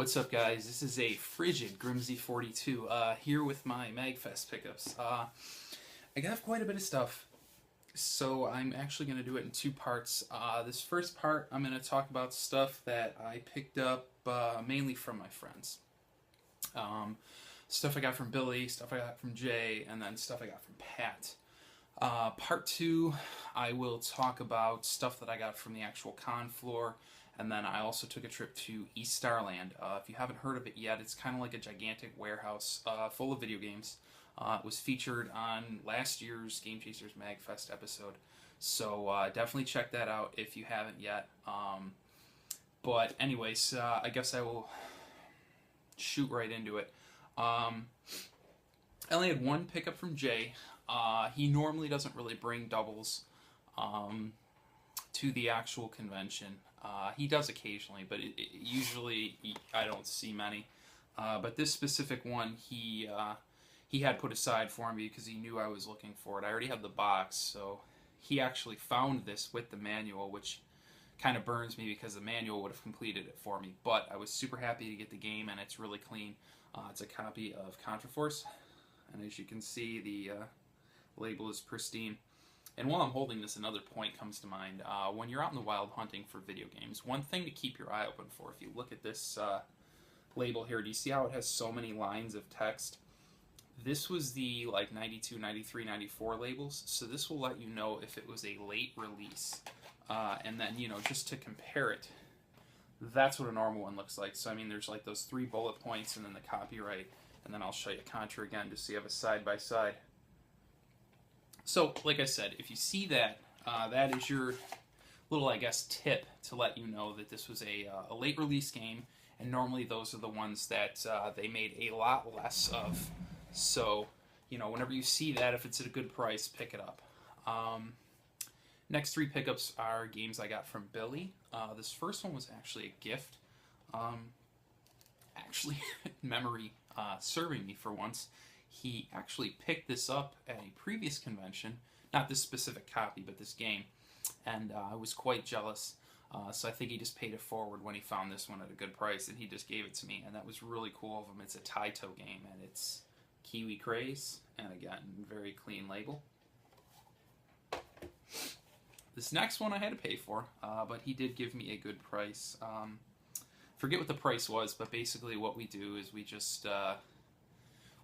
What's up, guys? This is a frigid Grimsy42 here with my MAGfest pickups. I got quite a bit of stuff, so I'm actually going to do it in two parts. This first part, I'm going to talk about stuff that I picked up mainly from my friends. Stuff I got from Billy, stuff I got from Jay, and then stuff I got from Pat. Part two, I will talk about stuff that I got from the actual con floor. And then I also took a trip to East Starland. If you haven't heard of it yet, it's kind of like a gigantic warehouse full of video games. It was featured on last year's Game Chasers MAGfest episode. So definitely check that out if you haven't yet. But anyways, I guess I will shoot right into it. I only had one pickup from Jay. He normally doesn't really bring doubles to the actual convention. He does occasionally, but usually I don't see many. But this specific one, he had put aside for me because he knew I was looking for it. I already had the box, so he actually found this with the manual, which kind of burns me because the manual would have completed it for me. But I was super happy to get the game, and it's really clean. It's a copy of Contraforce, and as you can see, the label is pristine. And while I'm holding this, another point comes to mind. When you're out in the wild hunting for video games, one thing to keep your eye open for, if you look at this label here, do you see how it has so many lines of text? This was the like 92, 93, 94 labels, so this will let you know if it was a late release. And then, you know, just to compare it, that's what a normal one looks like. So, I mean, there's like those 3 bullet points and then the copyright, and then I'll show you Contra again just so you have a side-by-side. So, like I said, if you see that, that is your little, I guess, tip to let you know that this was a late release game, and normally those are the ones that they made a lot less of. So, you know, whenever you see that, if it's at a good price, pick it up. Next 3 pickups are games I got from Billy. This first one was actually a gift. Actually, memory serving me for once. He actually picked this up at a previous convention, not this specific copy, but this game, and I was quite jealous, so I think he just paid it forward when he found this one at a good price, and he just gave it to me, and that was really cool of him. It's a Taito game, and it's Kiwi Craze, and again, very clean label. This next one I had to pay for, but he did give me a good price. Forget what the price was, but basically what we do is we just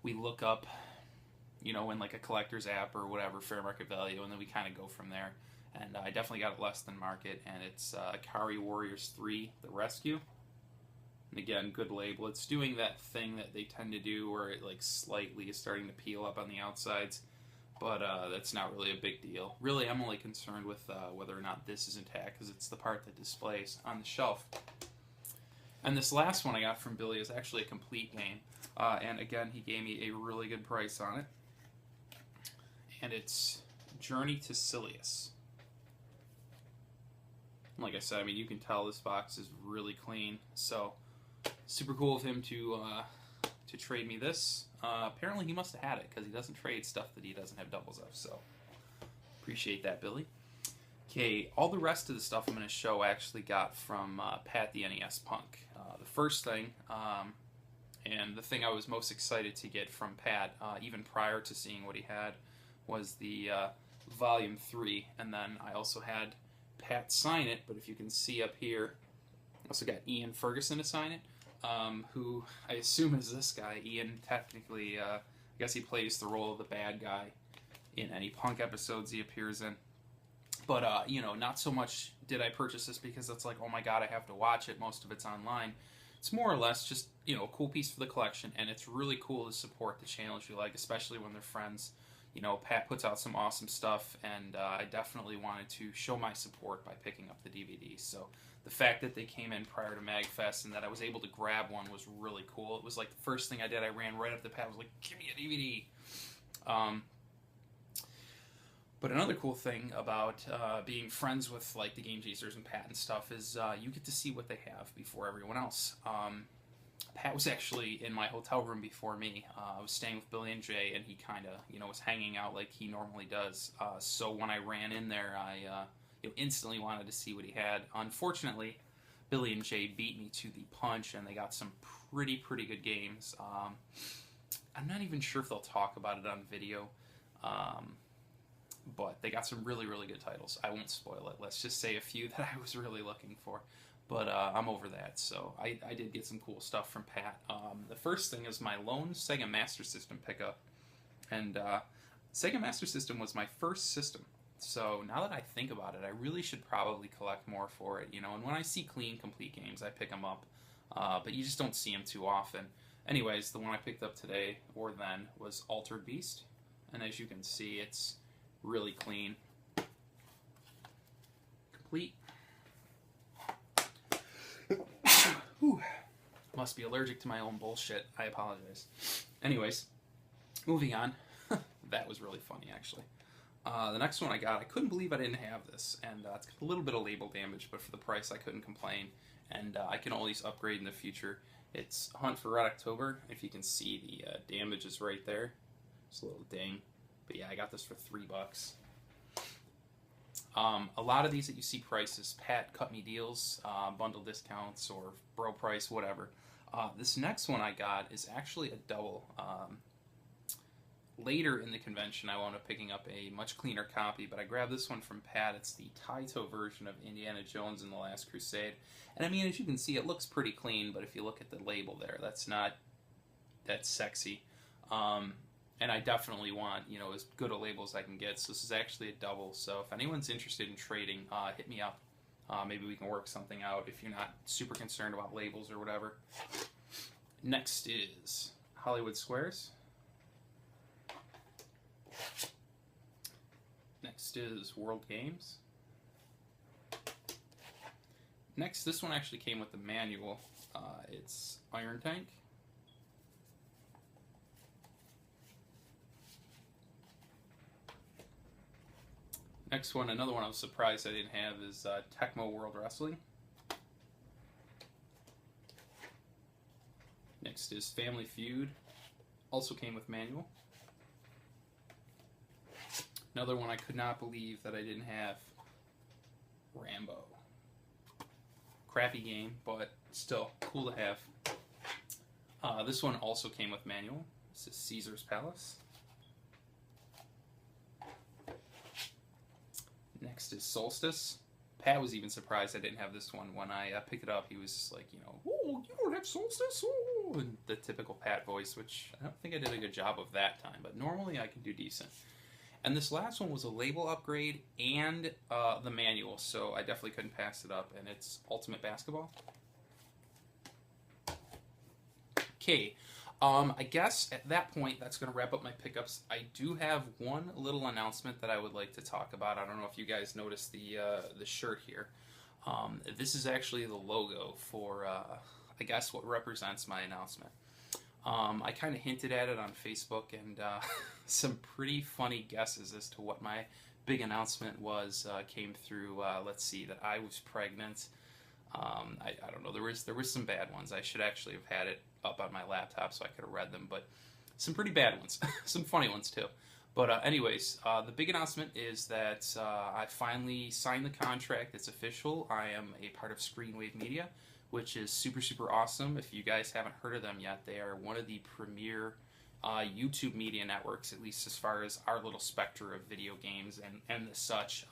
we look up, you know, in like a collector's app or whatever, fair market value, and then we kind of go from there. And I definitely got it less than market, and it's Akari Warriors 3, The Rescue. And again, good label. It's doing that thing that they tend to do where it like slightly is starting to peel up on the outsides, but that's not really a big deal. Really, I'm only concerned with whether or not this is intact, because it's the part that displays on the shelf. And this last one I got from Billy is actually a complete game. And again, he gave me a really good price on it. And it's Journey to Silius. Like I said, I mean, you can tell this box is really clean. So, super cool of him to trade me this. Apparently he must have had it, because he doesn't trade stuff that he doesn't have doubles of. So, appreciate that, Billy. Okay, all the rest of the stuff I'm going to show I actually got from Pat the NES Punk. The first thing, and the thing I was most excited to get from Pat, even prior to seeing what he had, was the Volume 3, and then I also had Pat sign it, but if you can see up here, I also got Ian Ferguson to sign it, who I assume is this guy. Ian technically, I guess he plays the role of the bad guy in any Punk episodes he appears in. But, you know, not so much did I purchase this because it's like, oh my god, I have to watch it. Most of it's online. It's more or less just, you know, a cool piece for the collection, and it's really cool to support the channels you like, especially when they're friends. You know, Pat puts out some awesome stuff, and I definitely wanted to show my support by picking up the DVD. So the fact that they came in prior to MAGfest and that I was able to grab one was really cool. It was like the first thing I did. I ran right up to Pat. I was like, give me a DVD. But another cool thing about being friends with like the Game Chasers and Pat and stuff is you get to see what they have before everyone else. Pat was actually in my hotel room before me. I was staying with Billy and Jay, and he kind of, you know, was hanging out like he normally does. So when I ran in there, I instantly wanted to see what he had. Unfortunately, Billy and Jay beat me to the punch, and they got some pretty good games. I'm not even sure if they'll talk about it on video, but they got some really good titles. I won't spoil it. Let's just say a few that I was really looking for. But I'm over that, so I did get some cool stuff from Pat. The first thing is my lone Sega Master System pickup. And Sega Master System was my first system. So now that I think about it, I really should probably collect more for it, you know. And when I see clean, complete games, I pick them up. But you just don't see them too often. Anyways, the one I picked up today, or then, was Altered Beast. And as you can see, it's really clean. Complete. Whew. Must be allergic to my own bullshit. I apologize. Anyways, moving on. That was really funny, actually. The next one I got, I couldn't believe I didn't have this, and it's got a little bit of label damage, but for the price I couldn't complain, and I can always upgrade in the future. It's Hunt for Red October. If you can see, the damage is right there. It's a little ding. But yeah, I got this for $3. A lot of these that you see prices, Pat cut me deals, bundle discounts, or bro price, whatever. This next one I got is actually a double. Later in the convention, I wound up picking up a much cleaner copy, but I grabbed this one from Pat. It's the Taito version of Indiana Jones and the Last Crusade. And I mean, as you can see, it looks pretty clean, but if you look at the label there, that's not that sexy. And I definitely want, you know, as good a label as I can get. So this is actually a double. So if anyone's interested in trading, hit me up. Maybe we can work something out if you're not super concerned about labels or whatever. Next is Hollywood Squares. Next is World Games. Next, this one actually came with the manual. It's Iron Tank. Next one, another one I was surprised I didn't have, is Tecmo World Wrestling. Next is Family Feud. Also came with manual. Another one I could not believe that I didn't have, Rambo. Crappy game, but still cool to have. This one also came with manual. This is Caesar's Palace. Next is Solstice. Pat was even surprised I didn't have this one. When I picked it up, he was just like, you know, "Oh, you don't have Solstice?" Oh, in the typical Pat voice, which I don't think I did a good job of that time, but normally I can do decent. And this last one was a label upgrade and the manual, so I definitely couldn't pass it up, and it's Ultimate Basketball. Okay, I guess at that point, that's going to wrap up my pickups. I do have one little announcement that I would like to talk about. I don't know if you guys noticed the shirt here. This is actually the logo for, I guess, what represents my announcement. I kind of hinted at it on Facebook, and some pretty funny guesses as to what my big announcement was came through. Let's see, that I was pregnant. I don't know, there was some bad ones. I should actually have had it up on my laptop so I could have read them, but some pretty bad ones. Some funny ones too. But anyways, the big announcement is that I finally signed the contract. It's official. I am a part of Screenwave Media, which is super awesome. If you guys haven't heard of them yet, they are one of the premier YouTube media networks, at least as far as our little specter of video games and the such.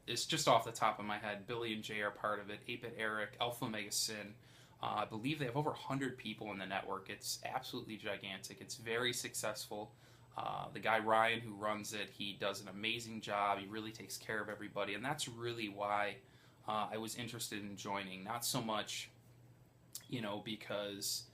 It's just off the top of my head. Billy and Jay are part of it. 8-Bit Eric, Alpha Omega Sin. I believe they have over 100 people in the network. It's absolutely gigantic. It's very successful. The guy Ryan who runs it, he does an amazing job. He really takes care of everybody, and that's really why I was interested in joining. Not so much, you know, because,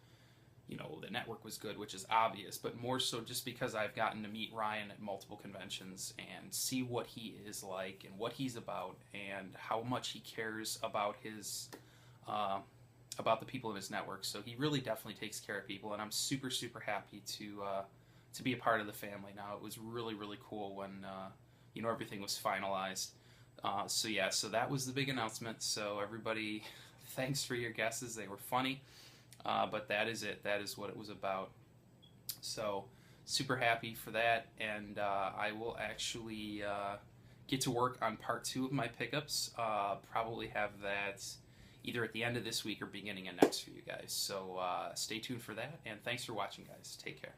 you know, the network was good, which is obvious, but more so just because I've gotten to meet Ryan at multiple conventions and see what he is like and what he's about and how much he cares about his about the people in his network. So he really definitely takes care of people, and I'm super happy to be a part of the family now. It was really cool when you know, everything was finalized. So yeah, so that was the big announcement. So everybody, thanks for your guesses. They were funny. But that is it. That is what it was about. So super happy for that, and I will actually get to work on part 2 of my pickups. Probably have that either at the end of this week or beginning of next for you guys. So stay tuned for that, and thanks for watching, guys. Take care.